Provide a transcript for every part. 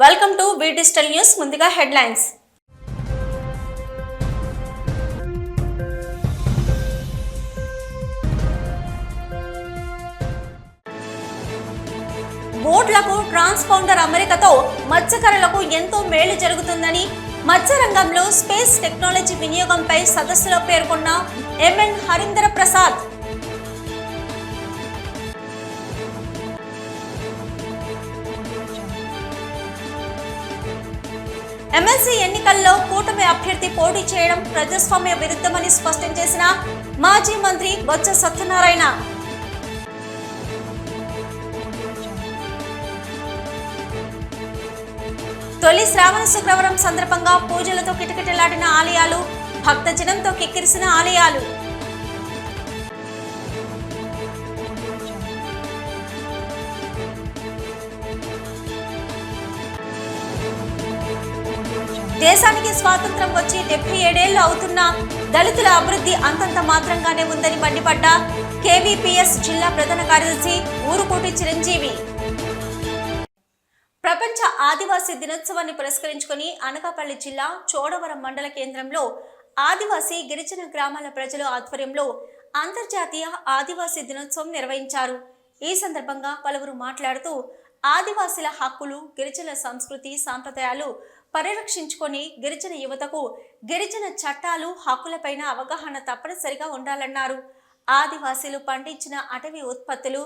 Welcome to V digital news. ముందుగా headlines. బోట్లకు transponder అమరికతో మత్స్యకారులకు ఎంతో మేలు జరుగుతుందని మత్స్య రంగంలో స్పేస్ టెక్నాలజీ వినియోగంపై సదస్సులో పేర్కొన్న ఎంఎన్ హరీంద్ర ప్రసాద్. ఎమ్మెల్సీ ఎన్నికల్లో కూటమి అభ్యర్థి పోటీ చేయడం ప్రజాస్వామ్య విరుద్ధమని స్పష్టం చేసిన మాజీ మంత్రి బొత్స సత్యనారాయణ. తొలి శ్రావణ శుక్రవారం సందర్భంగా పూజలతో కిటకిటలాడిన ఆలయాలు, భక్తజనంతో కిక్కిరిసిన ఆలయాలు. దేశానికి స్వాతంత్రం వచ్చి 77 ఏళ్లు అవుతున్నా దళితుల అభివృద్ధి అంతంత మాత్రంగానే ఉందని మండిపడ్డ కేవీపీఎస్ జిల్లా ప్రధాన కార్యదర్శి ఊరుకోటి చిరంజీవి. ప్రపంచ ఆదివాసీ దినోత్సవాన్ని పురస్కరించుకుని అనకాపల్లి జిల్లా చోడవరం మండల కేంద్రంలో ఆదివాసీ గిరిజన గ్రామాల ప్రజల ఆధ్వర్యంలో అంతర్జాతీయ ఆదివాసీ దినోత్సవం నిర్వహించారు. ఈ సందర్భంగా పలువురు మాట్లాడుతూ ఆదివాసీల హక్కులు, గిరిజన సంస్కృతి సాంప్రదాయాలు పరిరక్షించుకొని గిరిజన యువతకు గిరిజన చట్టాలు, హక్కులపైన అవగాహన తప్పనిసరిగా ఉండాలన్నారు. ఆదివాసీలు పండించిన అటవీ ఉత్పత్తులు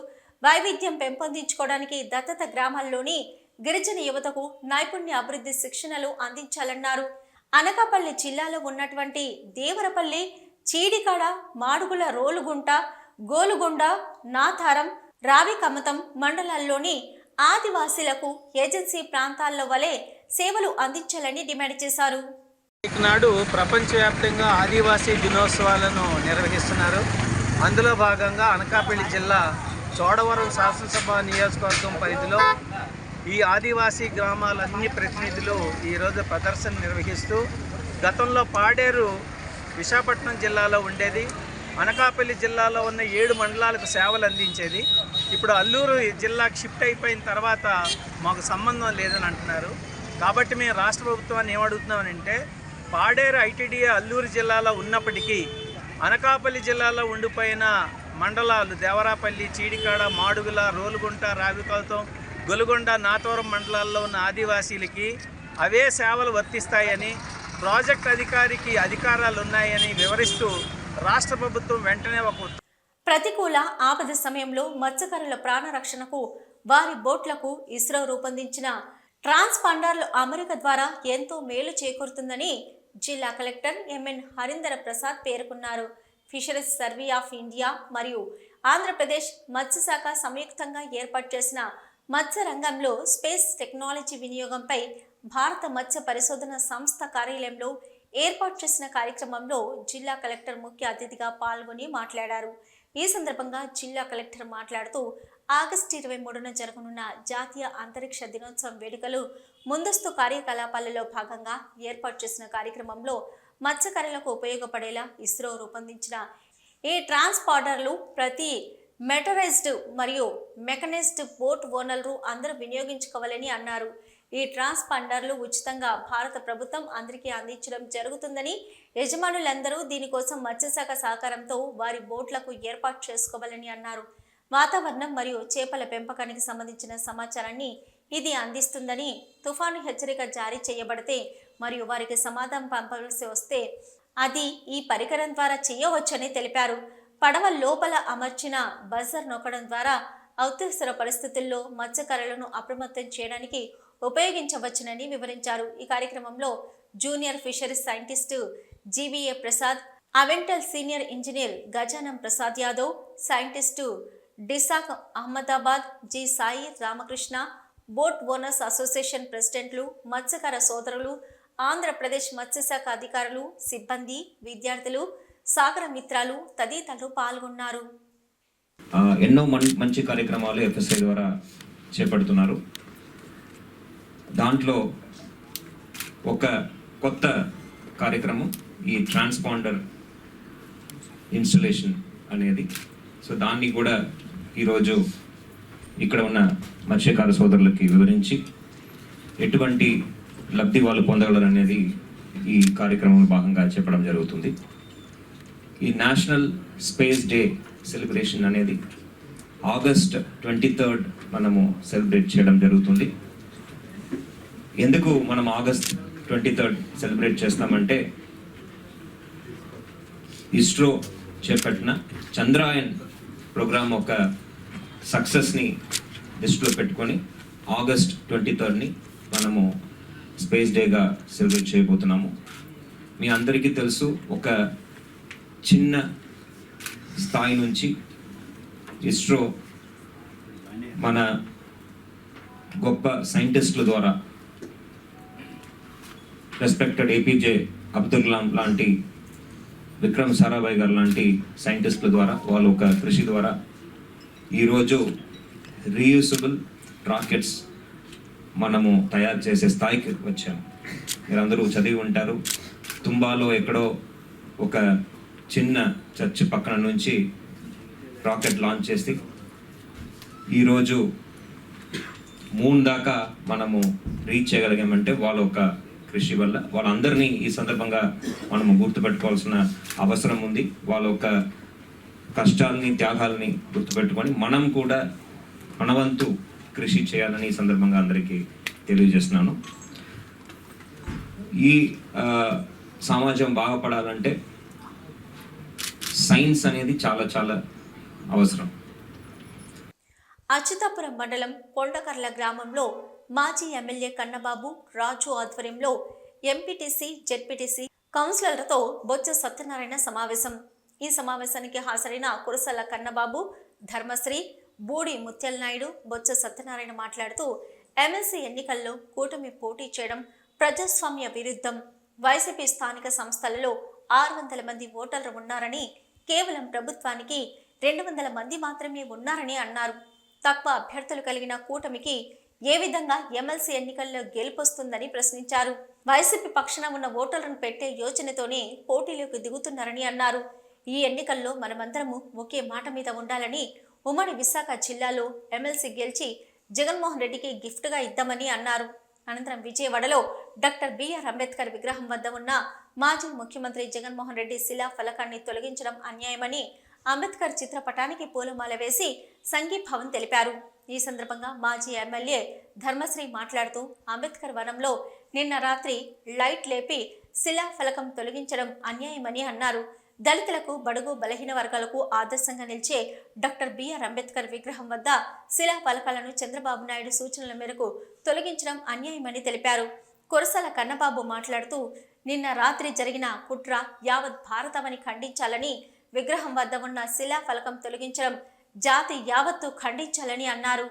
వైవిధ్యం పెంపొందించుకోవడానికి దత్తత గ్రామాల్లోని గిరిజన యువతకు నైపుణ్య అభివృద్ధి శిక్షణలు అందించాలన్నారు. అనకాపల్లి జిల్లాలో ఉన్నటువంటి దేవరపల్లి, చీడికాడ, మాడుగుల, రోలుగుంట, గోలుగొండ, నాథారం, రావికమతం మండలాల్లోని ఆదివాసీలకు ఏజెన్సీ ప్రాంతాల్లో వలె సేవలు అందించాలని డిమాండ్ చేశారు. నాడు ప్రపంచవ్యాప్తంగా ఆదివాసీ దినోత్సవాలను నిర్వహిస్తున్నారు. అందులో భాగంగా అనకాపల్లి జిల్లా చోడవరం శాసనసభ నియోజకవర్గం పరిధిలో ఈ ఆదివాసీ గ్రామాలన్నీ ప్రతినిధులు ఈరోజు ప్రదర్శన నిర్వహిస్తూ, గతంలో పాడేరు విశాఖపట్నం జిల్లాలో ఉండేది, అనకాపల్లి జిల్లాలో ఉన్న 7 మండలాలకు సేవలు అందించేది. ఇప్పుడు అల్లూరు జిల్లాకు షిఫ్ట్ అయిపోయిన తర్వాత మాకు సంబంధం లేదని అంటున్నారు. కాబట్టి మేము రాష్ట్ర ప్రభుత్వాన్ని ఏమడుగుతున్నామనంటే, పాడేరు ఐటీడీఏ అల్లూరు జిల్లాలో ఉన్నప్పటికీ అనకాపల్లి జిల్లాలో ఉండిపోయిన మండలాలు దేవరాపల్లి, చీడికాడ, మాడుగుల, రోలుగుంట, రావికలతం, గొలుగొండ, నాతవరం మండలాల్లో ఉన్న ఆదివాసీలకి అవే సేవలు వర్తిస్తాయని, ప్రాజెక్ట్ అధికారికి అధికారాలు ఉన్నాయని వివరిస్తూ రాష్ట్ర ప్రభుత్వం వెంటనే ప్రతికూల ఆపద సమయంలో మత్స్యకారుల ప్రాణ రక్షణకు వారి బోట్లకు ఇస్రో రూపొందించిన ట్రాన్స్పాండర్ల అమరిక ద్వారా ఎంతో మేలు చేకూరుతుందని జిల్లా కలెక్టర్ ఎంఎన్ హరీంద్ర ప్రసాద్ పేర్కొన్నారు. ఫిషరీస్ సర్వే ఆఫ్ ఇండియా మరియు ఆంధ్రప్రదేశ్ మత్స్యశాఖ సంయుక్తంగా ఏర్పాటు చేసిన మత్స్య రంగంలో స్పేస్ టెక్నాలజీ వినియోగంపై భారత మత్స్య పరిశోధన సంస్థ కార్యాలయంలో ఏర్పాటు చేసిన కార్యక్రమంలో జిల్లా కలెక్టర్ ముఖ్య అతిథిగా పాల్గొని మాట్లాడారు. ఈ సందర్భంగా జిల్లా కలెక్టర్ మాట్లాడుతూ ఆగస్టు 23న జరగనున్న జాతీయ అంతరిక్ష దినోత్సవం వేడుకలు ముందస్తు కార్యకలాపాలలో భాగంగా ఏర్పాటు చేసిన కార్యక్రమంలో మత్స్యకారులకు ఉపయోగపడేలా ఇస్రో రూపొందించిన ఈ ట్రాన్స్పాండర్లు ప్రతి మెటరైజ్డ్ మరియు మెకనైజ్డ్ బోట్ ఓనర్లు అందరూ వినియోగించుకోవాలని అన్నారు. ఈ ట్రాన్స్పాండర్లు ఉచితంగా భారత ప్రభుత్వం అందరికీ అందించడం జరుగుతుందని, యజమానులందరూ దీనికోసం మత్స్యశాఖ సహకారంతో వారి బోట్లకు ఏర్పాటు చేసుకోవాలని అన్నారు. వాతావరణం మరియు చేపల పెంపకానికి సంబంధించిన సమాచారాన్ని ఇది అందిస్తుందని, తుఫాను హెచ్చరిక జారీ చేయబడితే మరియు వారికి సమాధానం పంపవలసి వస్తే అది ఈ పరికరం ద్వారా చేయవచ్చని తెలిపారు. పడవ లోపల అమర్చిన బజర్ నొక్కడం ద్వారా అత్యవసర పరిస్థితుల్లో మత్స్యకారులను అప్రమత్తం చేయడానికి ఉపయోగించవచ్చునని వివరించారు. ఈ కార్యక్రమంలో junior fisheries scientist GVA Prasad, అవెంటల్ senior engineer Gajanan Prasad Yadav, scientist డిసాక్ Ahmedabad, G Sai Ramakrishna, boat owners association ప్రెసిడెంట్లు, మత్స్యకార సోదరులు, ఆంధ్రప్రదేశ్ మత్స్యశాఖ అధికారులు, సిబ్బంది, విద్యార్థులు, సాగర మిత్రాలు తదితరులు పాల్గొన్నారు. ఎన్నో మంచి కార్యక్రమాలు ఎఫ్ఎస్ఐ ద్వారా చేపడుతున్నారు. దాంట్లో ఒక కొత్త కార్యక్రమం ఈ ట్రాన్స్పాండర్ ఇన్స్టలేషన్ అనేది. సో దాన్ని కూడా ఈరోజు ఇక్కడ ఉన్న మత్స్యకార సోదరులకి వివరించి ఎటువంటి లబ్ధి వాళ్ళు పొందగలరు అనేది ఈ కార్యక్రమంలో భాగంగా చెప్పడం జరుగుతుంది. ఈ నేషనల్ స్పేస్ డే సెలబ్రేషన్ అనేది ఆగస్ట్ 23 మనము సెలబ్రేట్ చేయడం జరుగుతుంది. ఎందుకు మనం ఆగస్ట్ 23 సెలబ్రేట్ చేస్తామంటే ఇస్రో చేపట్టిన చంద్రయాన్ ప్రోగ్రామ్ ఒక సక్సెస్ని దృష్టిలో పెట్టుకొని ఆగస్ట్ 23ని మనము స్పేస్ డేగా సెలబ్రేట్ చేయబోతున్నాము. మీ అందరికీ తెలుసు, ఒక చిన్న స్థాయి నుంచి ఇస్రో మన గొప్ప సైంటిస్టుల ద్వారా రెస్పెక్టెడ్ ఏపీజే అబ్దుల్ కలాం లాంటి, విక్రమ్ సారాభాయ్ గారు లాంటి సైంటిస్టుల ద్వారా వాళ్ళ ఒక కృషి ద్వారా ఈరోజు రీయూసబుల్ రాకెట్స్ మనము తయారు చేసే స్థాయికి వచ్చాము. మీరందరూ చదివి ఉంటారు, తుంబాలో ఎక్కడో ఒక చిన్న చర్చ్ పక్కన నుంచి రాకెట్ లాంచ్ చేసి ఈరోజు మూన్ దాకా మనము రీచ్ చేయగలిగామంటే వాళ్ళ ఒక కృషి వల్ల. వాళ్ళందరినీ ఈ సందర్భంగా మనము గుర్తుపెట్టుకోవాల్సిన అవసరం ఉంది. వాళ్ళ ఒక కష్టాలని, త్యాగాలని గుర్తుపెట్టుకొని మనం కూడా మనవంతు కృషి చేయాలని ఈ సందర్భంగా అందరికీ తెలియజేస్తున్నాను. ఈ సమాజం బాగుపడాలంటే సైన్స్ అనేది చాలా చాలా అవసరం. అచ్యుతాపురం మండలం కొండకర్ల గ్రామంలో మాజీ ఎమ్మెల్యే కన్నబాబు రాజు ఆధ్వర్యంలో ఎంపీటీసీ, జెడ్పీటీసీ కౌన్సిలర్లతో బొజ్జ సత్యనారాయణ సమావేశం. ఈ సమావేశానికి హాజరైన కురసాల కన్నబాబు, ధర్మశ్రీ, బూడి ముత్యాల నాయుడు, బొజ్జ సత్యనారాయణ మాట్లాడుతూ ఎమ్మెల్సీ ఎన్నికల్లో కూటమి పోటీ చేయడం ప్రజాస్వామ్య విరుద్ధం. వైసీపీ స్థానిక సంస్థలలో 600 మంది ఓటర్లు ఉన్నారని, కేవలం ప్రభుత్వానికి 200 మంది మాత్రమే ఉన్నారని అన్నారు. తక్కువ అభ్యర్థులు కలిగిన కూటమికి ఏ విధంగా ఎమ్మెల్సీ ఎన్నికల్లో గెలుపొస్తుందని ప్రశ్నించారు. వైసీపీ పక్షాన ఉన్న ఓటర్లను పెట్టే యోచనతోనే పోటీలోకి దిగుతున్నారని అన్నారు. ఈ ఎన్నికల్లో మనమందరము ఒకే మాట మీద ఉండాలని, ఉమ్మడి విశాఖ జిల్లాలో ఎమ్మెల్సీ గెలిచి జగన్మోహన్ రెడ్డికి గిఫ్ట్గా ఇద్దామని అన్నారు. అనంతరం విజయవాడలో డాక్టర్ బిఆర్ అంబేద్కర్ విగ్రహం వద్ద ఉన్న మాజీ ముఖ్యమంత్రి జగన్మోహన్ రెడ్డి శిలా ఫలకాన్ని తొలగించడం అన్యాయమని, అంబేద్కర్ చిత్రపటానికి పూలమాల వేసి సంఘీభావం తెలిపారు. ఈ సందర్భంగా మాజీ ఎమ్మెల్యే ధర్మశ్రీ మాట్లాడుతూ అంబేద్కర్ వనంలో నిన్న రాత్రి లైట్ లేపి శిలా ఫలకం తొలగించడం అన్యాయమని అన్నారు. దళితులకు, బడుగు బలహీన వర్గాలకు ఆదర్శంగా నిలిచే డాక్టర్ బిఆర్ అంబేద్కర్ విగ్రహం వద్ద శిలా ఫలకాలను చంద్రబాబు నాయుడు సూచనల మేరకు తొలగించడం అన్యాయమని తెలిపారు. కురసాల కన్నబాబు మాట్లాడుతూ నిన్న రాత్రి జరిగిన కుట్ర యావత్ భారతమని ఖండించాలని, విగ్రహం వద్ద ఉన్న శిలా ఫలకం తొలగించడం జాతి యావత్తు ఖండించాలని అన్నారు.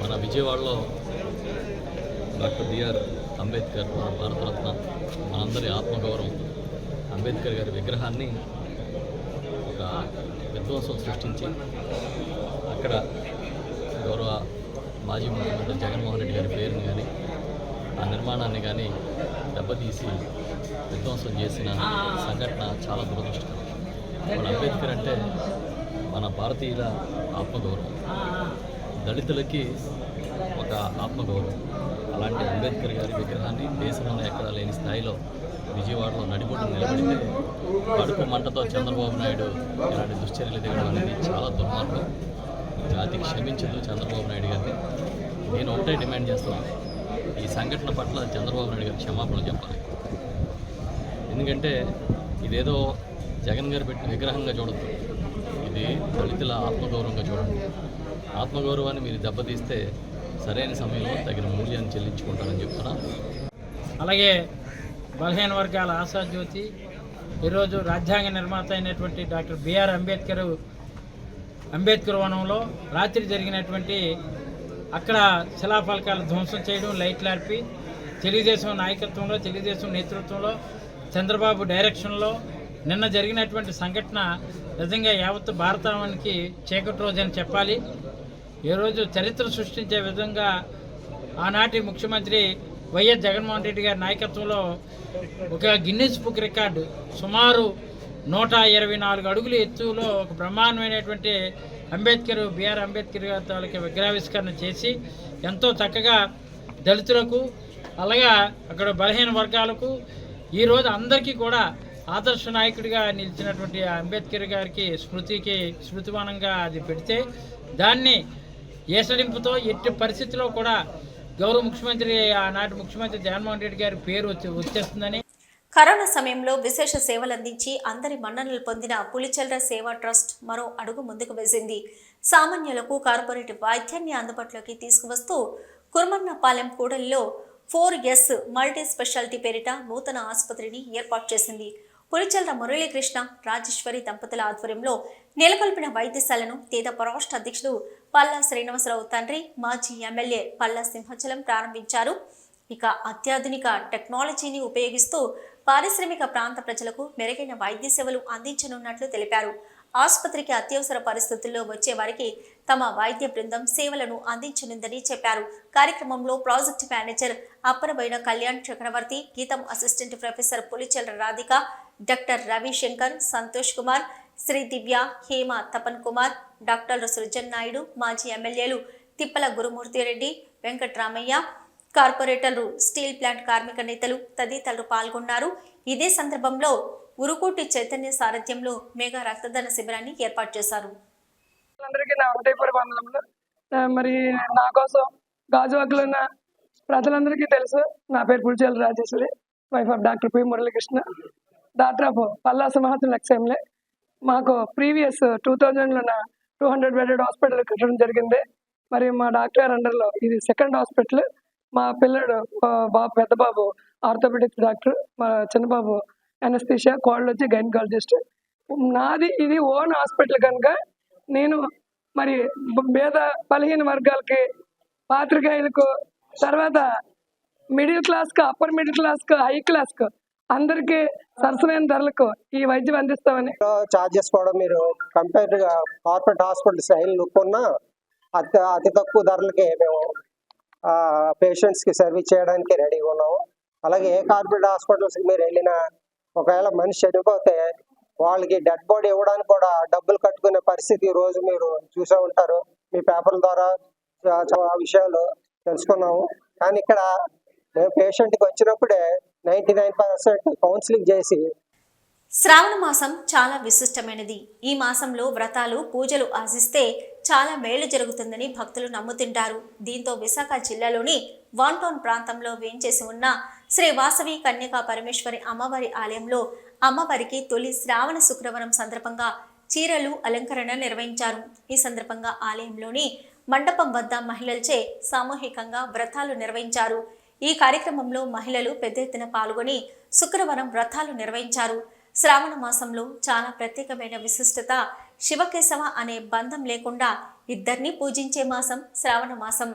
మన విజయవాడలో డాక్టర్ బిఆర్ అంబేద్కర్, మన భారతరత్న, మనందరి ఆత్మగౌరవం అంబేద్కర్ గారి విగ్రహాన్ని ఒక విధ్వంసం సృష్టించి అక్కడ గౌరవ మాజీ ముఖ్యమంత్రి జగన్మోహన్ రెడ్డి గారి పేరుని కానీ, ఆ నిర్మాణాన్ని కానీ దెబ్బతీసి విధ్వంసం చేసిన సంఘటన చాలా దురదృష్టకరం. మన అంబేద్కర్ అంటే మన భారతీయుల ఆత్మగౌరవం, దళితులకి ఒక ఆత్మగౌరవం. అలాంటి అంబేద్కర్ గారి విగ్రహాన్ని దేశంలో ఎక్కడా లేని స్థాయిలో విజయవాడలో నడిబొడ్డు నిలబడితే కడుపు మంటతో చంద్రబాబు నాయుడు ఇలాంటి దుశ్చర్యలు దిగడం అనేది చాలా దుర్మార్గం. జాతి క్షమించదు చంద్రబాబు నాయుడు గారిని. నేను ఒకటే డిమాండ్ చేస్తున్నాను, ఈ సంఘటన పట్ల చంద్రబాబు నాయుడు గారు క్షమాపణలు చెప్పాలి. ఎందుకంటే ఇదేదో జగన్ గారు పెట్టిన విగ్రహంగా చూడద్దు, ఇది దళితుల ఆత్మగౌరవంగా చూడండి. ఆత్మగౌరవాన్ని మీరు దెబ్బతీస్తే సరైన సమయంలో తగిన మూల్యాన్ని చెల్లించుకుంటారని చెప్తున్నా. అలాగే బలహీన వర్గాల ఆశాజ్యోతి, ఈరోజు రాజ్యాంగ నిర్మాత అయినటువంటి డాక్టర్ బిఆర్ అంబేద్కర్ వనంలో రాత్రి జరిగినటువంటి అక్కడ శిలాఫలకాలు ధ్వంసం చేయడం, లైట్లు ఆర్పి, తెలుగుదేశం నాయకత్వంలో, తెలుగుదేశం నేతృత్వంలో, చంద్రబాబు డైరెక్షన్లో నిన్న జరిగినటువంటి సంఘటన నిజంగా యావత్తు భారతానికి చీకటి రోజు అని చెప్పాలి. ఈరోజు చరిత్ర సృష్టించే విధంగా ఆనాటి ముఖ్యమంత్రి వైఎస్ జగన్మోహన్ రెడ్డి గారి నాయకత్వంలో ఒక గిన్నెస్ బుక్ రికార్డు సుమారు 124 అడుగుల ఎత్తులో ఒక బ్రహ్మాండమైనటువంటి బిఆర్ అంబేద్కర్ గారి తాలూకా విగ్రహావిష్కరణ చేసి ఎంతో చక్కగా దళితులకు అలాగా అక్కడ బలహీన వర్గాలకు ఈరోజు అందరికీ కూడా ఆదర్శ నాయకుడిగా నిలిచినటువంటి అంబేద్కర్ గారికి స్మృతిమానంగా అది పెడితే దాన్ని ఏసడింపుతో ఎట్టి పరిస్థితిలో కూడా గౌరవ ముఖ్యమంత్రి ఆనాటి ముఖ్యమంత్రి జగన్మోహన్ రెడ్డి గారి పేరు వచ్చేస్తుందని. కరోనా సమయంలో విశేష సేవలందించి అందరి మన్ననలు పొందిన పులిచెర్ల సేవా ట్రస్ట్ మరో అడుగు ముందుకు వేసింది. సామాన్యులకు కార్పొరేట్ వైద్యాన్ని అందుబాటులోకి తీసుకువస్తూ కుర్మన్నపాలెం కూడలిలో 4S మల్టీ స్పెషాలిటీ పేరిట నూతన ఆసుపత్రిని ఏర్పాటు చేసింది. పులిచెర్ల మురళీకృష్ణ రాజేశ్వరి దంపతుల ఆధ్వర్యంలో నెలకొల్పిన వైద్యశాలను తేదప రాష్ట్ర అధ్యక్షుడు పల్లా శ్రీనివాసరావు తండ్రి మాజీ ఎమ్మెల్యే పల్లా సింహాచలం ప్రారంభించారు. ఇక అత్యాధునిక టెక్నాలజీని ఉపయోగిస్తూ పారిశ్రామిక ప్రాంత ప్రజలకు మెరుగైన వైద్య సేవలు అందించనున్నట్లు తెలిపారు. ఆసుపత్రికి అత్యవసర పరిస్థితుల్లో వచ్చే వారికి తమ వైద్య బృందం సేవలను అందించనుందని చెప్పారు. కార్యక్రమంలో project manager Apparabaina Kalyan Chakravarthi, Gitam assistant professor Pulicherla Radhika, doctor Ravishankar, Santosh Kumar, Sri Divya, Hema, Tapan Kumar, doctor Srujan Naidu, మాజీ ఎమ్మెల్యేలు తిప్పల గురుమూర్తిరెడ్డి, వెంకట్రామయ్య, కార్పొరేటర్లు, స్టీల్ ప్లాంట్ కార్మిక నేతలు తదితరులు పాల్గొన్నారు. ఇదే సందర్భంలో ఉరుకోటి చైతన్య సారథ్యంలో మెగా రక్తదాన శిబిరాన్ని ఏర్పాటు చేశారు. అందరికీ నా హృదయపూర్వక వందనములు. మరి నా కోసం గాజువాకలో ఉన్న ప్రజలందరికీ తెలుసు, నా పేరు Pulicherla Rajeshwari, wife of doctor P Muralikrishna, doctor of Palla Simhachalam ex-MLA. మాకు ప్రీవియస్ 2000లో 200 బెడెడ్ హాస్పిటల్ కట్టడం జరిగింది. మరి మా డాక్టర్ అండర్లో ఇది సెకండ్ హాస్పిటల్. మా పిల్లడు పెద్ద బాబు ఆర్థోపెడిక్స్ డాక్టర్, మా చిన్నబాబు అనస్థీషియా, కోళ్ళు వచ్చి గైనకాలజిస్ట్. నాది ఇది ఓన్ హాస్పిటల్ కనుక నేను మరి పేద బలహీన వర్గాలకి, పాత్రికేయులకు, తర్వాత మిడిల్ క్లాస్కు, అప్పర్ మిడిల్ క్లాస్కు, హై క్లాస్కు అందరికీ సరసమైన ధరలకు ఈ వైద్యం అందిస్తామని. చార్జెస్ కూడా మీరు కంపేర్గా కార్పొరేట్ హాస్పిటల్ స్టైల్ కొన్న అతి తక్కువ ధరలకే మేము పేషెంట్స్కి సర్వీస్ చేయడానికి రెడీగా ఉన్నాము. అలాగే ఏ కార్పొరేట్ హాస్పిటల్స్కి మీరు వెళ్ళినా ఒకవేళ మనిషి చనిపోతే వాళ్ళకి డెడ్ బాడీ ఇవ్వడానికి కూడా డబ్బులు కట్టుకునే పరిస్థితి ఈ రోజు మీరు చూసే ఉంటారు. మీ పేపర్ల ద్వారా చాలా విషయాలు తెలుసుకున్నాము. కానీ ఇక్కడ మేము పేషెంట్కి వచ్చినప్పుడే 99% కౌన్సిలింగ్ చేసి. శ్రావణ మాసం చాలా విశిష్టమైనది. ఈ మాసంలో వ్రతాలు, పూజలు ఆశిస్తే చాలా మేలు జరుగుతుందని భక్తులు నమ్ముతుంటారు. దీంతో విశాఖ జిల్లాలోని వాన్టౌన్ ప్రాంతంలో వేంచేసి ఉన్న శ్రీ వాసవి కన్యకా పరమేశ్వరి అమ్మవారి ఆలయంలో అమ్మవారికి తొలి శ్రావణ శుక్రవారం సందర్భంగా చీరలు అలంకరణ నిర్వహించారు. ఈ సందర్భంగా ఆలయంలోని మండపం వద్ద మహిళలచే సామూహికంగా వ్రతాలు నిర్వహించారు. ఈ కార్యక్రమంలో మహిళలు పెద్ద ఎత్తున పాల్గొని శుక్రవారం వ్రతాలు నిర్వహించారు. శ్రావణ మాసంలో చాలా ప్రత్యేకమైన విశిష్టత. శివకేశవ అనే బంధం లేకుండా ఇద్దరిని పూజించే మాసం శ్రావణ మాసం.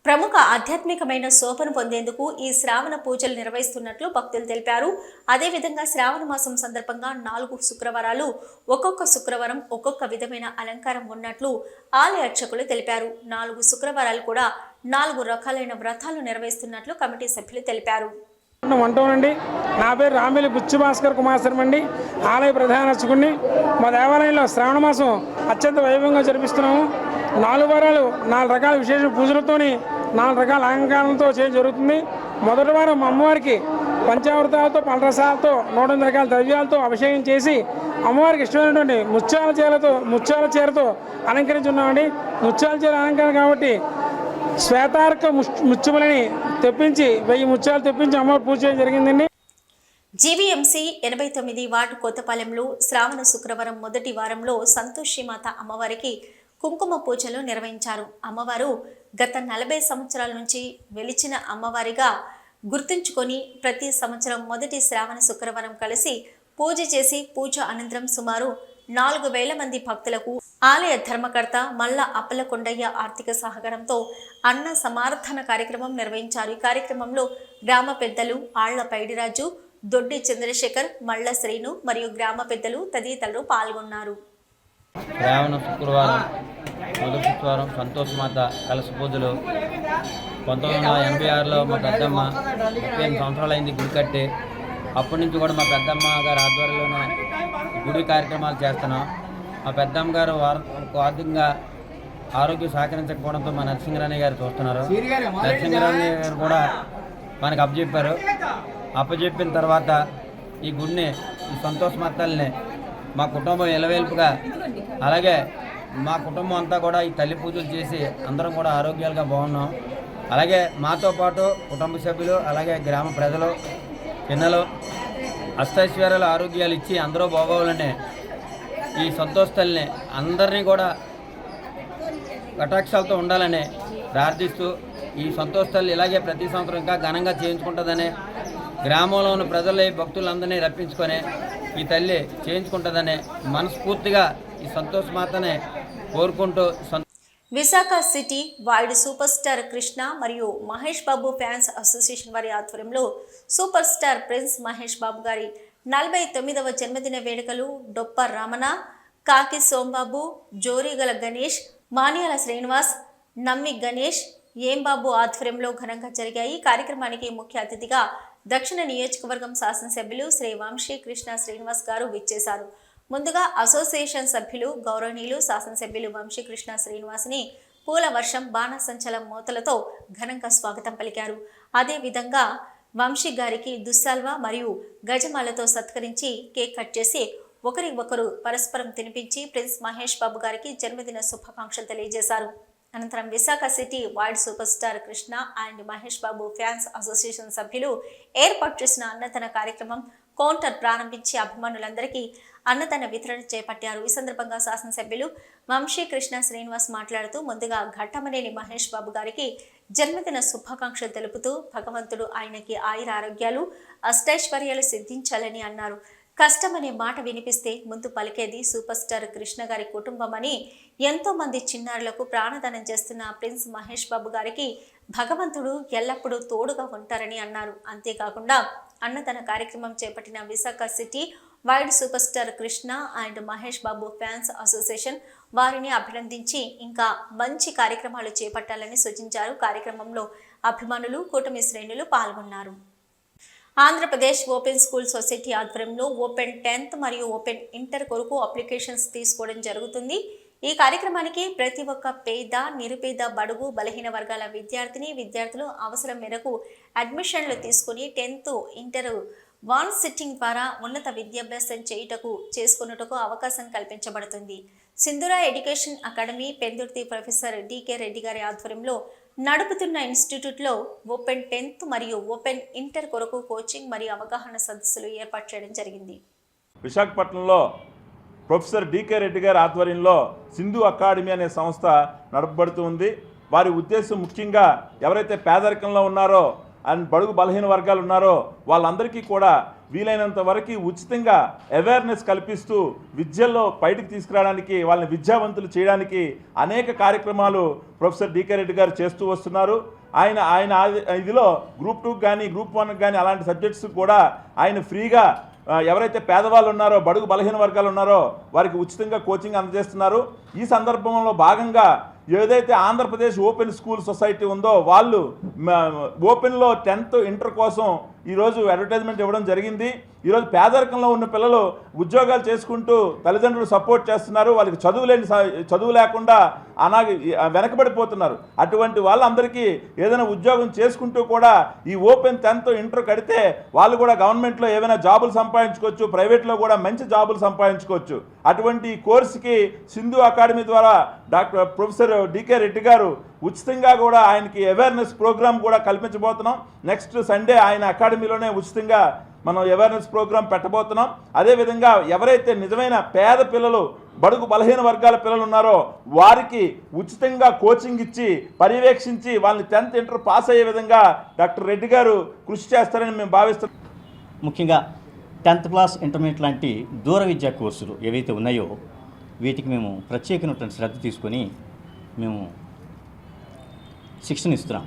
ప్రముఖ ఆధ్యాత్మికమైన శోభను పొందేందుకు ఈ శ్రావణ పూజలు నిర్వహిస్తున్నట్లు భక్తులు తెలిపారు. అదేవిధంగా శ్రావణ మాసం సందర్భంగా 4 శుక్రవారాలు ఒక్కొక్క శుక్రవారం ఒక్కొక్క విధమైన అలంకారం ఉన్నట్లు ఆలయ అర్చకులు తెలిపారు. 4 శుక్రవారాలు కూడా 4 రకాలైన వ్రతాలు నిర్వహిస్తున్నట్లు కమిటీ సభ్యులు తెలిపారు. అంటానండి. నా పేరు రామిలి బుచ్చి భాస్కర్ కుమార్ శర్మ అండి, ఆలయ ప్రధాన అర్చకుడిని. మా దేవాలయంలో శ్రావణ మాసం అత్యంత వైభవంగా జరిపిస్తున్నాము. 4 వారాలు 4 రకాల విశేష పూజలతోని 4 రకాల అలంకారంతో చేయడం జరుగుతుంది. మొదటి వారం అమ్మవారికి పంచామృతాలతో, పలరసాలతో, 108 రకాల ద్రవ్యాలతో అభిషేకం చేసి అమ్మవారికి ఇష్టమైనటువంటి ముత్యాల చీరతో అలంకరించున్నామండి. ముత్యాల చీర అలంకరణ కాబట్టి శ్వేతార్క ముత్యములని తెప్పించి 1000 ముత్యాలు తెప్పించి అమ్మవారు పూజ చేయడం జరిగిందండి. జీవీఎంసీ 89 వార్డు కొత్తపాలెంలో శ్రావణ శుక్రవారం మొదటి వారంలో సంతోషిమాత అమ్మవారికి కుంకుమ పూజలు నిర్వహించారు. అమ్మవారు గత 40 సంవత్సరాల నుంచి వెలిచిన అమ్మవారిగా గుర్తుంచుకొని ప్రతి సంవత్సరం మొదటి శ్రావణ శుక్రవారం కలిసి పూజ చేసి పూజ అనంతరం సుమారు 4000 మంది భక్తులకు ఆలయ ధర్మకర్త మల్ల అప్పలకొండయ్య ఆర్థిక సహకారంతో అన్న సమారాధన కార్యక్రమం నిర్వహించారు. ఈ కార్యక్రమంలో గ్రామ పెద్దలు ఆళ్ల పైడిరాజు, దొడ్డి చంద్రశేఖర్, మల్ల శ్రీను మరియు గ్రామ పెద్దలు తదితరులు పాల్గొన్నారు. శ్రావణ శుక్రవారం మొదటి శుక్రవారం సంతోషమాత కలశ పూజలు 1986లో మా పెద్దమ్మ 38 సంవత్సరాలు అయింది గుడి కట్టి. అప్పటి నుంచి కూడా మా పెద్దమ్మ గారి ఆధ్వర్యంలోనే గుడి కార్యక్రమాలు చేస్తున్నాం. మా పెద్దమ్మ గారు ఆర్థికంగా ఆరోగ్యం సహకరించకపోవడంతో మా నరసింహరాణి గారు చూస్తున్నారు. నరసింహరాణి గారు కూడా మనకు అప్పచెప్పిన తర్వాత ఈ గుడిని, ఈ సంతోష్ మత్తల్ని మా కుటుంబం ఎలవేల్పుగా, అలాగే మా కుటుంబం అంతా కూడా ఈ తల్లి పూజలు చేసి అందరం కూడా ఆరోగ్యాలుగా బాగున్నాం. అలాగే మాతో పాటు కుటుంబ సభ్యులు, అలాగే గ్రామ ప్రజలు, పిల్లలు అష్టైశ్వర్యాలు ఆరోగ్యాలు ఇచ్చి అందరూ బాగోవాలని ఈ సంతోష్ తల్లిని అందరినీ కూడా కటాక్షాలతో ఉండాలని ప్రార్థిస్తూ, ఈ సంతోష్ తల్లి ఇలాగే ప్రతి సంవత్సరం ఇంకా ఘనంగా చేయించుకుంటుందని, గ్రామంలో ఉన్న ప్రజల భక్తులందరినీ రప్పించుకొని ఈ తల్లి చేయించుకుంటుందని మనస్ఫూర్తిగా ఈ సంతోష్ మాతనే కోరుకుంటూ Visakha city wide super star Krishna మరియు మహేష్ బాబు ఫ్యాన్స్ అసోసియేషన్ వారి ఆధ్వర్యంలో super star prince Mahesh Babu గారి 49వ జన్మదిన వేడుకలు డొప్ప రమణ, కాకి సోంబాబు, జోరీగల గణేష్, మాన్యాల శ్రీనివాస్, నమ్మి గణేష్, ఏంబాబు ఆధ్వర్యంలో ఘనంగా జరిగాయి. కార్యక్రమానికి ముఖ్య అతిథిగా దక్షిణ నియోజకవర్గం శాసనసభ్యులు శ్రీ వంశీ కృష్ణ శ్రీనివాస్ గారు విచ్చేశారు. ముందుగా అసోసియేషన్ సభ్యులు గౌరవనీయులు శాసనసభ్యులు వంశీకృష్ణ శ్రీనివాస్ని పూల వర్షం, బాణసంచల మోతలతో ఘనంగా స్వాగతం పలికారు. అదేవిధంగా వంశీ గారికి దుస్సాల్వా మరియు గజమాలతో సత్కరించి కేక్ కట్ చేసి ఒకరి ఒకరు పరస్పరం తినిపించి ప్రిన్స్ మహేష్ బాబు గారికి జన్మదిన శుభాకాంక్షలు తెలియజేశారు. అనంతరం Visakha city wide super star Krishna and Mahesh Babu fans association సభ్యులు ఏర్పాటు చేసిన అన్నదాన కార్యక్రమం కౌంటర్ ప్రారంభించి అభిమానులందరికీ అన్నదాన వితరణ చేపట్టారు. ఈ సందర్భంగా శాసనసభ్యులు వంశీ కృష్ణ శ్రీనివాస్ మాట్లాడుతూ ముందుగా ఘట్టమనేని మహేష్ బాబు గారికి జన్మదిన శుభాకాంక్షలు తెలుపుతూ భగవంతుడు ఆయనకి ఆయుర ఆరోగ్యాలు, అష్టైశ్వర్యాలు సిద్ధించాలని అన్నారు. కష్టమనే మాట వినిపిస్తే ముందు పలికేది సూపర్ స్టార్ కృష్ణ గారి కుటుంబమని, ఎంతో మంది చిన్నారులకు ప్రాణదానం చేస్తున్న ప్రిన్స్ మహేష్ బాబు గారికి భగవంతుడు ఎల్లప్పుడూ తోడుగా ఉంటారని అన్నారు. అంతేకాకుండా అన్నదాన కార్యక్రమం చేపట్టిన Visakha city wide super star Krishna and Mahesh Babu fans association వారిని అభినందించి ఇంకా మంచి కార్యక్రమాలు చేపట్టాలని సూచించారు. కార్యక్రమంలో అభిమానులు, కూటమి శ్రేణులు పాల్గొన్నారు. ఆంధ్రప్రదేశ్ ఓపెన్ స్కూల్ సొసైటీ ఆధ్వర్యంలో ఓపెన్ 10th మరియు ఓపెన్ ఇంటర్ కొరకు అప్లికేషన్స్ తీసుకోవడం జరుగుతుంది. ఈ కార్యక్రమానికి ప్రతి ఒక్క పేద, నిరుపేద, బడుగు, బలహీన వర్గాల విద్యార్థులు అవసరం మేరకు అడ్మిషన్లు తీసుకుని 10th ఇంటర్ వన్ సిట్టింగ్ ద్వారా ఉన్నత విద్యాభ్యాసం చేసుకున్నటకు అవకాశం కల్పించబడుతుంది. Sindhura education academy Pendurthi professor DK Reddy గారి ఆధ్వర్యంలో నడుపుతున్న ఇన్స్టిట్యూట్లో ఓపెన్ 10th మరియు ఓపెన్ ఇంటర్ కొరకు కోచింగ్ మరియు అవగాహన సదస్సులు ఏర్పాటు చేయడం జరిగింది. విశాఖపట్నంలో ప్రొఫెసర్ డికే రెడ్డి గారి ఆధ్వర్యంలో సింధు అకాడమీ అనే సంస్థ నడపబడుతూ ఉంది. వారి ఉద్దేశం ముఖ్యంగా ఎవరైతే పేదరికంలో ఉన్నారో అండ్ బడుగు బలహీన వర్గాలు ఉన్నారో వాళ్ళందరికీ కూడా వీలైనంత వరకు ఉచితంగా అవేర్నెస్ కల్పిస్తూ విద్యల్లో బయటకు తీసుకురావడానికి, వాళ్ళని విద్యావంతులు చేయడానికి అనేక కార్యక్రమాలు ప్రొఫెసర్ డికే రెడ్డి గారు చేస్తూ వస్తున్నారు. ఆయన ఇదిలో గ్రూప్ 2 కానీ గ్రూప్ 1 కానీ అలాంటి సబ్జెక్ట్స్ కూడా ఆయన ఫ్రీగా ఎవరైతే పేదవాళ్ళు ఉన్నారో, బడుగు బలహీన వర్గాలు ఉన్నారో వారికి ఉచితంగా కోచింగ్ అందజేస్తున్నారు. ఈ సందర్భంలో భాగంగా ఏదైతే ఆంధ్రప్రదేశ్ ఓపెన్ స్కూల్ సొసైటీ ఉందో వాళ్ళు ఓపెన్లో 10th ఇంటర్ కోసం ఈరోజు అడ్వర్టైజ్మెంట్ ఇవ్వడం జరిగింది. ఈరోజు పేదరికంలో ఉన్న పిల్లలు ఉద్యోగాలు చేసుకుంటూ తల్లిదండ్రులు సపోర్ట్ చేస్తున్నారు. వాళ్ళకి చదువు లేకుండా అలాగే వెనకబడిపోతున్నారు. అటువంటి వాళ్ళందరికీ ఏదైనా ఉద్యోగం చేసుకుంటూ కూడా ఈ ఓపెన్ 10th ఇంటర్ కడితే వాళ్ళు కూడా గవర్నమెంట్లో ఏమైనా జాబులు సంపాదించుకోవచ్చు, ప్రైవేట్లో కూడా మంచి జాబులు సంపాదించుకోవచ్చు. అటువంటి కోర్సుకి సింధు అకాడమీ ద్వారా డాక్టర్ ప్రొఫెసర్ డికే రెడ్డి గారు ఉచితంగా కూడా ఆయనకి అవేర్నెస్ ప్రోగ్రామ్ కూడా కల్పించబోతున్నాం. నెక్స్ట్ సండే ఆయన అకాడమీలోనే ఉచితంగా మనం అవేర్నెస్ ప్రోగ్రాం పెట్టబోతున్నాం. అదేవిధంగా ఎవరైతే నిజమైన పేద పిల్లలు, బడుగు బలహీన వర్గాల పిల్లలు ఉన్నారో వారికి ఉచితంగా కోచింగ్ ఇచ్చి పర్యవేక్షించి వాళ్ళని 10th ఇంటర్ పాస్ అయ్యే విధంగా డాక్టర్ రెడ్డి గారు కృషి చేస్తారని మేము భావిస్తున్నాం. ముఖ్యంగా 10th క్లాస్, ఇంటర్మీడియట్ లాంటి దూర విద్యా కోర్సులు ఏవైతే ఉన్నాయో వీటికి మేము ప్రత్యేకమైనటువంటి శ్రద్ధ తీసుకొని మేము శిక్షణ ఇస్తున్నాం.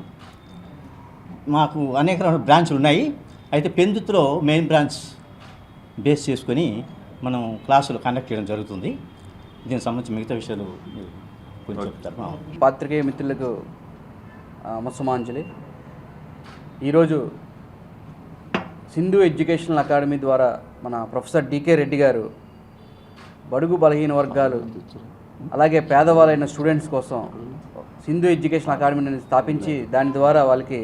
మాకు అనేక రకాల బ్రాంచ్లు ఉన్నాయి. అయితే పెందుతులో మెయిన్ బ్రాంచ్ బేస్ చేసుకొని మనం క్లాసులు కండక్ట్ చేయడం జరుగుతుంది. దీనికి సంబంధించి మిగతా విషయాలు కొంచెం చెప్తారు. పాత్రికేయ మిత్రులకు ముస్సమాంజలి. ఈరోజు సింధు ఎడ్యుకేషనల్ అకాడమీ ద్వారా మన ప్రొఫెసర్ డికే రెడ్డి గారు బడుగు బలహీన వర్గాలు అలాగే పేదవాళ్ళైన స్టూడెంట్స్ కోసం సింధు ఎడ్యుకేషన్ అకాడమీని స్థాపించి దాని ద్వారా వాళ్ళకి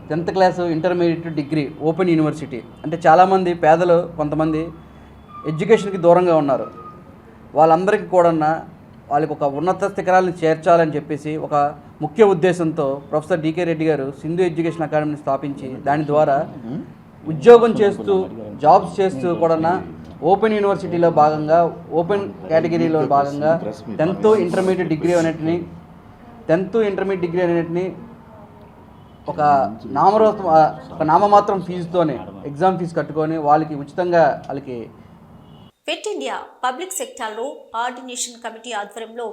10th class intermediate degree open university అంటే చాలామంది పేదలు కొంతమంది ఎడ్యుకేషన్కి దూరంగా ఉన్నారు. వాళ్ళందరికీ కూడా వాళ్ళకి ఒక ఉన్నత శిఖరాలను చేర్చాలని చెప్పేసి ఒక ముఖ్య ఉద్దేశంతో ప్రొఫెసర్ డికే రెడ్డి గారు సింధు ఎడ్యుకేషన్ అకాడమీని స్థాపించి దాని ద్వారా ఉద్యోగం చేస్తూ జాబ్స్ చేస్తూ కూడా ఓపెన్ యూనివర్సిటీలో భాగంగా ఓపెన్ కేటగిరీలో భాగంగా 10th ఇంటర్మీడియట్ డిగ్రీ అనేటిని ఒక నామమాత్రం ఫీజుతోనే ఎగ్జామ్ ఫీజు కట్టుకొని వాళ్ళకి ఉచితంగా వాళ్ళకి ఫిట్ ఇండియా పబ్లిక్ సెక్టార్లో ఆర్డినేషన్ కమిటీ ఆధ్వర్యంలో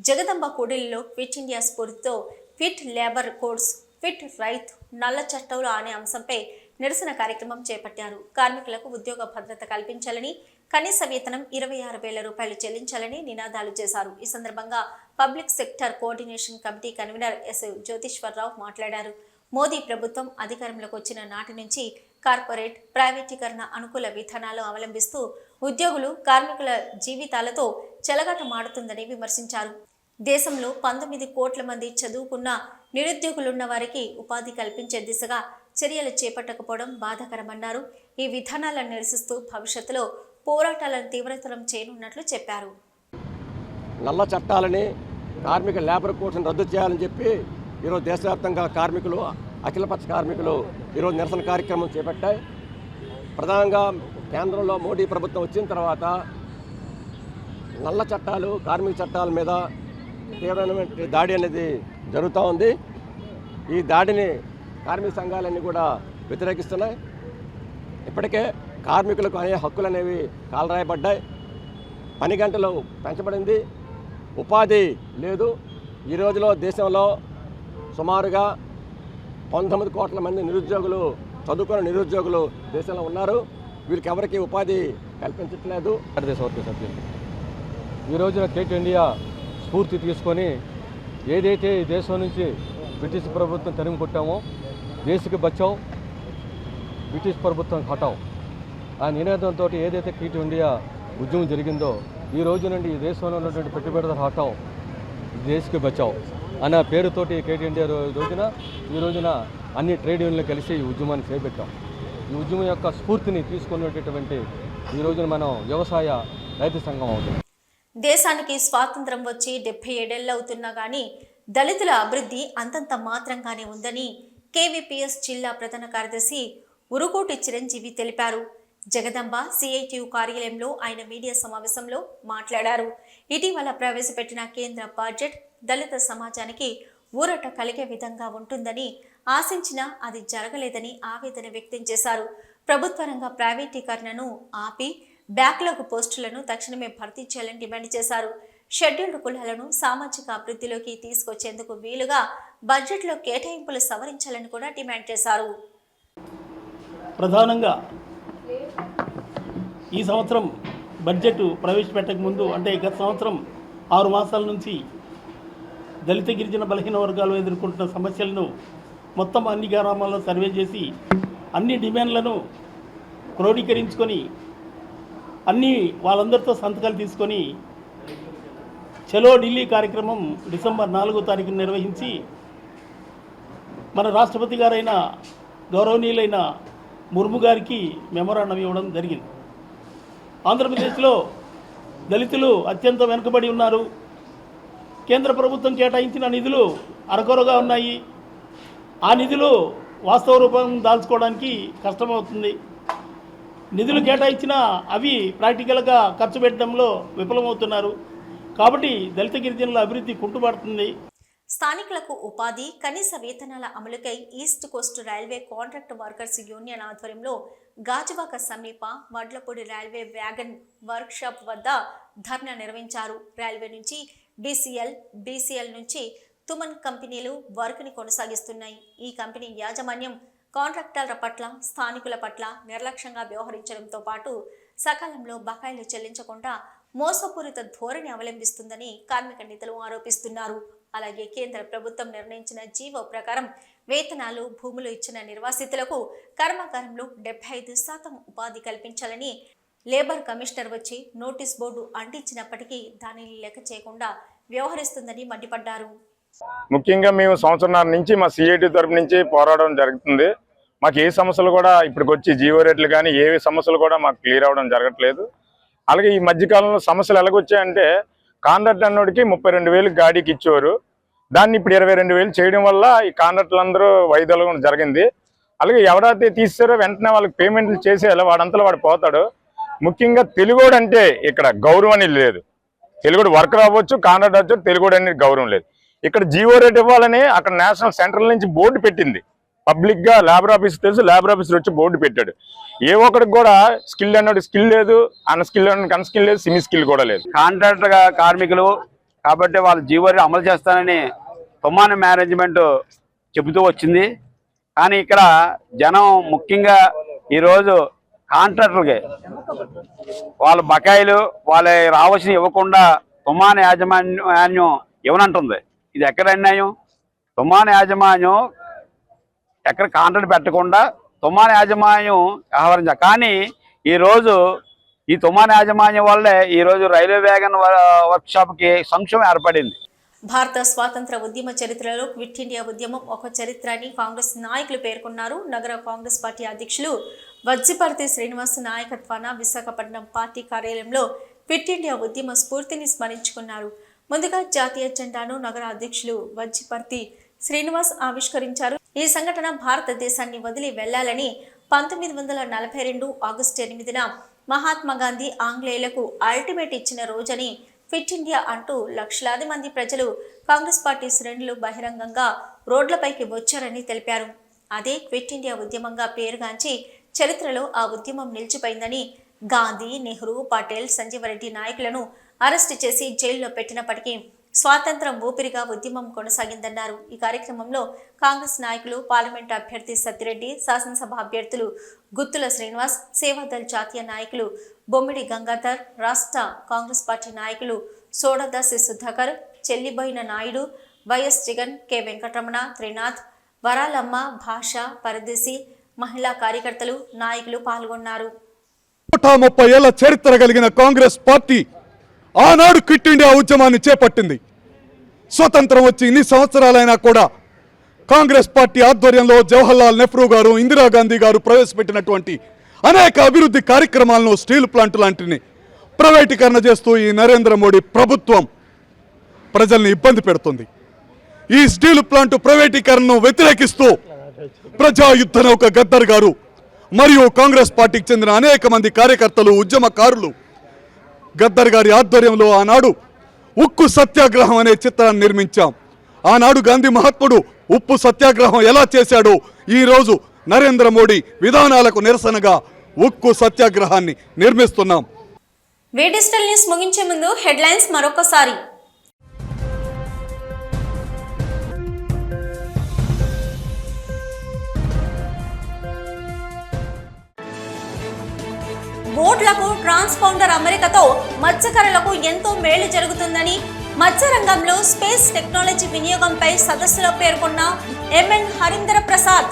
జగదంబ కూడలిలో ఫిట్ ఇండియా స్ఫూర్తితో ఫిట్ లేబర్ కోడ్స్ ఫిట్ రైతు నల్ల చట్టాలు అనే అంశంపై నిరసన కార్యక్రమం చేపట్టారు. కార్మికులకు ఉద్యోగ భద్రత కల్పించాలని, కనీస వేతనం 26,000 రూపాయలు చెల్లించాలని నినాదాలు చేశారు. ఈ సందర్భంగా public sector coordination committee convener S Jyotishwararao మాట్లాడారు. మోదీ ప్రభుత్వం అధికారంలోకి వచ్చిన నాటి నుంచి కార్పొరేట్ ప్రైవేటీకరణ అనుకూల విధానాలు అవలంబిస్తూ ఉద్యోగులు కార్మికుల జీవితాలతో చెలగాటమాడుతుందని విమర్శించారు. దేశంలో 19 కోట్ల మంది చదువుకున్న నిరుద్యోగులున్న వారికి ఉపాధి కల్పించే దిశగా చర్యలు చేపట్టకపోవడం బాధాకరమన్నారు. ఈ విధానాలను నిరసిస్తూ భవిష్యత్తులో పోరాటాలను తీవ్రతరం చేయనున్నట్లు చెప్పారు. నల్ల చట్టాలని కార్మిక లేబర్ కోడ్స్ని రద్దు చేయాలని చెప్పి ఈరోజు దేశవ్యాప్తంగా కార్మికులు అఖిలపక్ష కార్మికులు ఈరోజు నిరసన కార్యక్రమం చేపట్టాయి. ప్రధానంగా కేంద్రంలో మోడీ ప్రభుత్వం వచ్చిన తర్వాత నల్ల చట్టాలు కార్మిక చట్టాల మీద తీవ్రమైన దాడి అనేది జరుగుతూ ఉంది. ఈ దాడిని కార్మిక సంఘాలన్నీ కూడా వ్యతిరేకిస్తున్నాయి. ఇప్పటికే కార్మికులకు అనే హక్కులు అనేవి కాలరాయబడ్డాయి. పని గంటలు పెంచబడింది, ఉపాధి లేదు. ఈ రోజులో దేశంలో సుమారుగా 19 కోట్ల మంది నిరుద్యోగులు, చదువుకున్న నిరుద్యోగులు దేశంలో ఉన్నారు. వీరికి ఎవరికి ఉపాధి కల్పించట్లేదు. భారతదేశ సభ్యులు ఈ రోజున ఫిట్ ఇండియా స్ఫూర్తి తీసుకొని ఏదైతే ఈ దేశం నుంచి బ్రిటిష్ ప్రభుత్వం తరిమి కొట్టామో, దేశకి బచావ్ బ్రిటిష్ ప్రభుత్వం హటావ్ ఆ నినాదంతో ఏదైతే ఫిట్ ఇండియా ఉద్యమం జరిగిందో, ఈ రోజు నుండి ఈ దేశంలో ఉన్నటువంటి పెట్టుబడిదారు హటావ్ దేశకి బచావ్ అన్న పేరుతోటి ఫిట్ ఇండియా ఈ రోజున అన్ని ట్రేడ్ యూనియన్లు కలిసి ఈ ఉద్యమాన్ని చేపట్టాం. ఈ ఉద్యమం యొక్క స్ఫూర్తిని తీసుకున్నటువంటి ఈ రోజున మనం వ్యవసాయ రైతు సంఘం అవుతుంది. దేశానికి స్వాతంత్రం వచ్చి 77 ఏళ్లు అవుతున్నా కానీ దళితుల అభివృద్ధి అంతంత మాత్రంగానే ఉందని కేవీపీఎస్ జిల్లా ప్రధాన కార్యదర్శి ఉరుకోటి చిరంజీవి తెలిపారు. జగదంబ సిఐటియు కార్యాలయంలో ఆయన మీడియా సమావేశంలో మాట్లాడారు. ఇటీవల ప్రవేశపెట్టిన కేంద్ర బడ్జెట్ దళిత సమాజానికి ఊరట కలిగే విధంగా ఉంటుందని ఆశించినా అది జరగలేదని ఆవేదన వ్యక్తం చేశారు. ప్రభుత్వ రంగ ప్రైవేటీకరణను ఆపి బ్యాక్లాగ్ పోస్టులను తక్షణమే భర్తీ చేయాలని డిమాండ్ చేశారు. షెడ్యూల్డ్ కులాలను సామాజిక అభివృద్ధిలోకి తీసుకొచ్చేందుకు వీలుగా బడ్జెట్లో కేటాయింపులు సవరించాలని కూడా డిమాండ్ చేశారు. ప్రధానంగా ఈ సంవత్సరం బడ్జెట్ ప్రవేశపెట్టక ముందు అంటే గత సంవత్సరం 6 మాసాల నుంచి దళిత గిరిజన బలహీన వర్గాలు ఎదుర్కొంటున్న సమస్యలను మొత్తం అన్ని గ్రామాల్లో సర్వే చేసి అన్ని డిమాండ్లను క్రోడీకరించుకొని అన్ని వాళ్ళందరితో సంతకాలు తీసుకొని చలో ఢిల్లీ కార్యక్రమం డిసెంబర్ 4వ తారీఖున నిర్వహించి మన రాష్ట్రపతి గారైన గౌరవనీయులైన ముర్ము గారికి మెమోరాండం ఇవ్వడం జరిగింది. ఆంధ్రప్రదేశ్లో దళితులు అత్యంత వెనుకబడి ఉన్నారు. కేంద్ర ప్రభుత్వం కేటాయించిన నిధులు అరకొరగా ఉన్నాయి. ఆ నిధులు వాస్తవ రూపం దాల్చుకోవడానికి కష్టమవుతుంది. నిధులు కేటాయించినా అవి ప్రాక్టికల్గా ఖర్చు పెట్టడంలో విఫలమవుతున్నారు. కాబట్టి దళిత గిరిజనుల అభివృద్ధి కుంటుపడుతుంది. స్థానికులకు ఉపాధి, కనీస వేతనాల అమలుకై east coast railway contract workers union ఆధ్వర్యంలో గాజువాక సమీప వడ్లపూడి రైల్వే వ్యాగన్ వర్క్షాప్ వద్ద ధర్నా నిర్వహించారు. రైల్వే నుంచి బీసీఎల్ నుంచి తుమన్ కంపెనీలు వర్క్ని కొనసాగిస్తున్నాయి. ఈ కంపెనీ యాజమాన్యం కాంట్రాక్టర్ల పట్ల, స్థానికుల పట్ల నిర్లక్ష్యంగా వ్యవహరించడంతో పాటు సకాలంలో బకాయిలు చెల్లించకుండా మోసపూరిత ధోరణి అవలంబిస్తుందని కార్మిక నేతలు ఆరోపిస్తున్నారు. అలాగే కేంద్ర ప్రభుత్వం నిర్ణయించిన జీవో ప్రకారం వేతనాలు, భూములు ఇచ్చిన నిర్వాసితులకు కర్మాగారంలో 75% ఉపాధి కల్పించాలని, లేబర్ కమిషనర్ వచ్చి నోటీస్ బోర్డు అంటించినప్పటికీ దానిని లెక్క చేయకుండా వ్యవహరిస్తుందని మండిపడ్డారు. ముఖ్యంగా మేము సంవత్సరాల నుంచి మా సిఐటి తరపు నుంచి పోరాడడం జరుగుతుంది. మాకు ఏ సమస్యలు కూడా ఇప్పటికొచ్చి జీవో రేట్లు కానీ ఏవి సమస్యలు కూడా మాకు క్లియర్ అవ్వడం జరగట్లేదు. అలాగే ఈ మధ్యకాలంలో సమస్యలు ఎలాగొచ్చాయంటే కాంట్రాక్ట్ అన్నోడికి 32,000 గాడికి ఇచ్చేవారు. దాన్ని ఇప్పుడు 22,000 చేయడం వల్ల ఈ కాంట్రాక్టులందరూ వైదొలగడం జరిగింది. అలాగే ఎవరైతే తీసారో వెంటనే వాళ్ళకి పేమెంట్లు చేసేయాలి, వాడంతలో వాడు పోతాడు. ముఖ్యంగా తెలుగోడు అంటే ఇక్కడ గౌరవం అనేది లేదు. తెలుగుడు వర్కర్ అవ్వచ్చు, కాంట్రాక్ట్ అవ్వచ్చు, తెలుగుడు అనేది గౌరవం లేదు. ఇక్కడ జీవో రేట్ ఇవ్వాలని అక్కడ నేషనల్ సెంట్రల్ నుంచి బోర్డు పెట్టింది. పబ్లిక్ గా లేబర్ ఆఫీస్ తెలుసు, లేబర్ ఆఫీసర్ వచ్చి బోర్డు పెట్టాడు. ఏ ఒక్కడికి కూడా స్కిల్ అన్నోడు స్కిల్ లేదు, అన్స్కిల్ అన్స్కిల్ లేదు, సెమీ స్కిల్ కూడా లేదు. కాంట్రాక్టర్ కార్మికులు కాబట్టి వాళ్ళు జీవో రేట్ అమలు చేస్తానని తుమ్మాని మేనేజ్మెంట్ చెబుతూ వచ్చింది. కానీ ఇక్కడ జనం ముఖ్యంగా ఈరోజు కాంట్రాక్టర్కి వాళ్ళ బకాయిలు వాళ్ళ రావాల్సిన ఇవ్వకుండా తుమ్మాని యాజమాన్యం ఇవ్వనంటుంది. ఇది ఎక్కడ అన్యాయం? తుమ్మాని యాజమాన్యం ఎక్కడ కాంట్రాక్ట్ పెట్టకుండా తుమ్మాని యాజమాన్యం వ్యవహరించాలి. కానీ ఈరోజు ఈ తుమ్మాని యాజమాన్యం వల్లే ఈరోజు రైల్వే వ్యాగన్ వర్క్షాప్కి సంక్షోభం ఏర్పడింది. భారత స్వాతంత్ర ఉద్యమ చరిత్రలో క్విట్ ఇండియా ఉద్యమం ఒక చరిత్ర అని కాంగ్రెస్ నాయకులు పేర్కొన్నారు. నగర కాంగ్రెస్ పార్టీ అధ్యక్షులు వజ్జిపర్తి శ్రీనివాస్ నాయకత్వాన విశాఖపట్నం పార్టీ కార్యాలయంలో క్విట్ ఇండియా ఉద్యమ స్ఫూర్తిని స్మరించుకున్నారు. ముందుగా జాతీయ జెండాను నగర అధ్యక్షులు వజ్జిపర్తి శ్రీనివాస్ ఆవిష్కరించారు. ఈ సంఘటన భారతదేశాన్ని వదిలి వెళ్లాలని 1942 ఆగస్టు 8న మహాత్మా గాంధీ ఆంగ్లేయులకు అల్టిమేట్ ఇచ్చిన రోజని క్విట్ ఇండియా అంటూ లక్షలాది మంది ప్రజలు కాంగ్రెస్ పార్టీ శ్రేణులు బహిరంగంగా రోడ్లపైకి వచ్చారని తెలిపారు. అదే క్విట్ ఇండియా ఉద్యమంగా పేరుగాంచి చరిత్రలో ఆ ఉద్యమం నిలిచిపోయిందని, గాంధీ, నెహ్రూ, పటేల్, సంజీవరెడ్డి నాయకులను అరెస్టు చేసి జైల్లో పెట్టినప్పటికీ స్వాతంత్రం ఊపిరిగా ఉద్యమం కొనసాగిందన్నారు. ఈ కార్యక్రమంలో కాంగ్రెస్ నాయకులు, పార్లమెంట్ అభ్యర్థి సత్తిరెడ్డి, శాసనసభ అభ్యర్థులు గుత్తుల శ్రీనివాస్, సేవాదళ్ జాతీయ నాయకులు బొమ్మిడి గంగాధర్, రాష్ట్ర కాంగ్రెస్ పార్టీ నాయకులు సోడదాసి సుధాకర్, చెల్లిబోయిన నాయుడు, వైఎస్ జగన్, కె వెంకటరమణ, త్రినాథ్, వరాలమ్మ, భాష, పరదేశి, మహిళా కార్యకర్తలు, నాయకులు పాల్గొన్నారు. 130 ఏళ్ల చరిత్ర కలిగిన కాంగ్రెస్ పార్టీ ఆనాడు క్విట్ ఇండియా ఉద్యమాన్ని చేపట్టింది. స్వతంత్రం వచ్చి ఇన్ని సంవత్సరాలైనా కూడా కాంగ్రెస్ పార్టీ ఆధ్వర్యంలో జవహర్లాల్ నెహ్రూ గారు, ఇందిరాగాంధీ గారు ప్రవేశపెట్టినటువంటి అనేక అభివృద్ధి కార్యక్రమాలను, స్టీల్ ప్లాంట్ లాంటిని ప్రైవేటీకరణ చేస్తూ ఈ నరేంద్ర మోడీ ప్రభుత్వం ప్రజల్ని ఇబ్బంది పెడుతుంది. ఈ స్టీల్ ప్లాంట్ ప్రైవేటీకరణను వ్యతిరేకిస్తూ ప్రజాయుద్ధ నౌక గద్దర్ గారు మరియు కాంగ్రెస్ పార్టీకి చెందిన అనేక మంది కార్యకర్తలు, ఉద్యమకారులు గద్దర్ గారి ఆధ్వర్యంలో ఆనాడు ఉక్కు సత్యాగ్రహం అనే చిత్రాన్ని నిర్మించాం. ఆనాడు గాంధీ మహాత్ముడు ఉప్పు సత్యాగ్రహం ఎలా చేశాడో ఈరోజు నరేంద్ర మోడీ విధానాలకు నిరసనగా ఉక్కు సత్యాగ్రహాన్ని నిర్మిస్తున్నాం. డిజిటల్ న్యూస్ ముగించే ముందు హెడ్లైన్స్ మరొకసారి. బోట్లకు ట్రాన్స్పౌండర్ అమరికతో మత్స్యకారులకు ఎంతో మేలు జరుగుతుందని, మత్స్య రంగంలో స్పేస్ టెక్నాలజీ వినియోగంపై సదస్సులో పేర్కొన్న ఎంఎన్ హరీందర్ ప్రసాద్.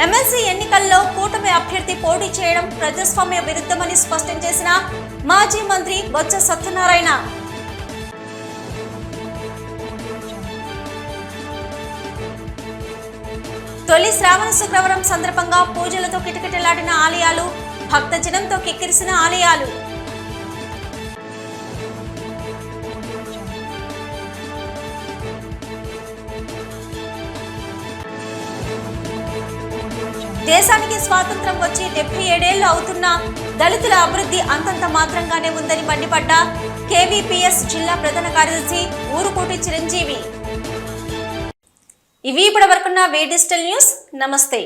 ఎమ్మెల్సీ ఎన్నికల్లో కూటమి అభ్యర్థి పోటీ చేయడం ప్రజాస్వామ్య విరుద్ధమని స్పష్టం చేసిన మాజీ మంత్రి బొత్స సత్యనారాయణ. తొలి శ్రావణ శుక్రవారం సందర్భంగా పూజలతో కిటకిటలాడిన ఆలయాలు, భక్తజనంతో కిక్కిరిసిన ఆలయాలు. దేశానికి స్వాతంత్రం వచ్చి 77 ఏళ్లు అవుతున్నా దళితుల అభివృద్ధి అంతంత మాత్రంగానే ఉందని మండిపడ్డ కేవీపీఎస్ జిల్లా ప్రధాన కార్యదర్శి ఊరుకోటి చిరంజీవి. ఇవి ఇప్పటి వరకున్న డిజిటల్ న్యూస్. నమస్తే.